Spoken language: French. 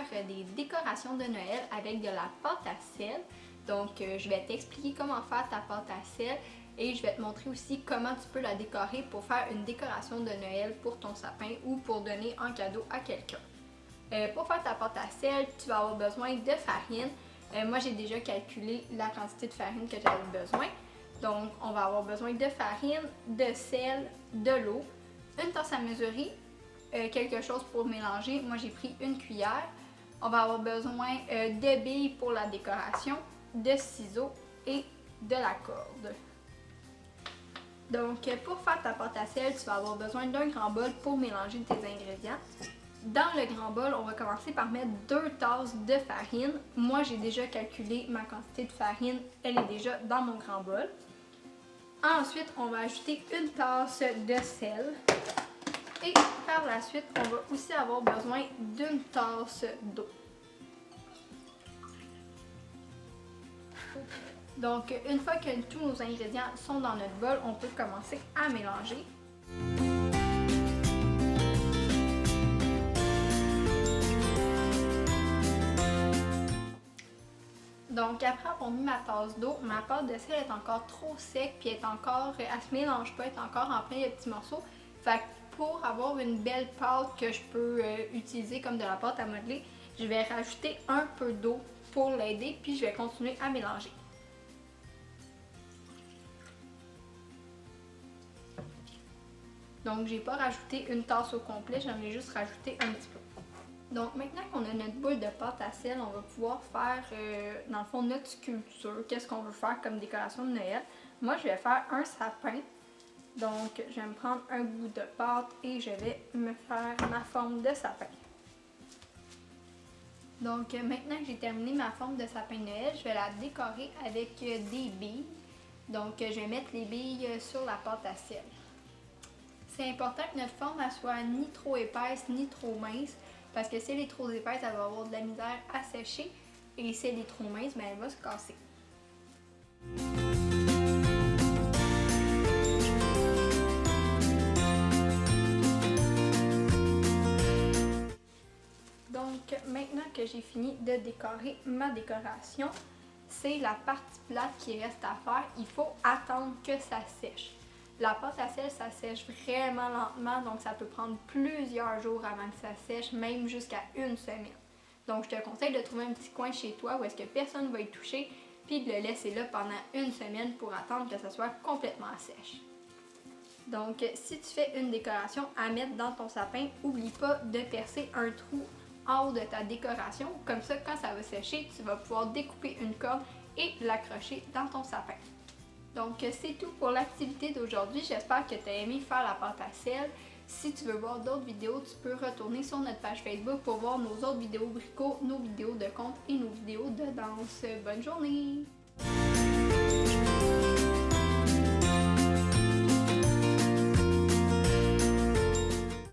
faire des décorations de Noël avec de la pâte à sel. Donc je vais t'expliquer comment faire ta pâte à sel et je vais te montrer aussi comment tu peux la décorer pour faire une décoration de Noël pour ton sapin ou pour donner en cadeau à quelqu'un. Pour faire ta pâte à sel, tu vas avoir besoin de farine. Moi j'ai déjà calculé la quantité de farine que j'avais besoin. Donc on va avoir besoin de farine, de sel, de l'eau, une tasse à mesurer, quelque chose pour mélanger. Moi j'ai pris une cuillère. On va avoir besoin de billes pour la décoration, de ciseaux et de la corde. Donc pour faire ta pâte à sel, tu vas avoir besoin d'un grand bol pour mélanger tes ingrédients. Dans le grand bol, on va commencer par mettre 2 tasses de farine. Moi j'ai déjà calculé ma quantité de farine, elle est déjà dans mon grand bol. Ensuite, on va ajouter une tasse de sel. Et par la suite, on va aussi avoir besoin d'une tasse d'eau. Donc, une fois que tous nos ingrédients sont dans notre bol, on peut commencer à mélanger. Donc après avoir mis ma tasse d'eau, ma pâte de sel est encore trop sec puis elle se mélange pas, elle est encore en plein de petits morceaux. Fait que pour avoir une belle pâte que je peux utiliser comme de la pâte à modeler, je vais rajouter un peu d'eau pour l'aider puis je vais continuer à mélanger. Donc j'ai pas rajouté une tasse au complet, j'en ai juste rajouté un petit peu. Donc maintenant qu'on a notre boule de pâte à sel, on va pouvoir faire dans le fond notre sculpture. Qu'est-ce qu'on veut faire comme décoration de Noël? Moi je vais faire un sapin. Donc je vais me prendre un bout de pâte et je vais me faire ma forme de sapin. Donc maintenant que j'ai terminé ma forme de sapin de Noël, je vais la décorer avec des billes. Donc je vais mettre les billes sur la pâte à sel. C'est important que notre forme ne soit ni trop épaisse ni trop mince. Parce que si elle est trop épaisse, elle va avoir de la misère à sécher. Et si elle est trop mince, ben elle va se casser. Donc maintenant que j'ai fini de décorer ma décoration, c'est la partie plate qui reste à faire. Il faut attendre que ça sèche. La pâte à sel, ça sèche vraiment lentement, donc ça peut prendre plusieurs jours avant que ça sèche, même jusqu'à une semaine. Donc je te conseille de trouver un petit coin chez toi où est-ce que personne ne va y toucher, puis de le laisser là pendant une semaine pour attendre que ça soit complètement sèche. Donc si tu fais une décoration à mettre dans ton sapin, n'oublie pas de percer un trou en haut de ta décoration. Comme ça, quand ça va sécher, tu vas pouvoir découper une corde et l'accrocher dans ton sapin. Donc c'est tout pour l'activité d'aujourd'hui. J'espère que tu as aimé faire la pâte à sel. Si tu veux voir d'autres vidéos, tu peux retourner sur notre page Facebook pour voir nos autres vidéos bricots, nos vidéos de contes et nos vidéos de danse. Bonne journée!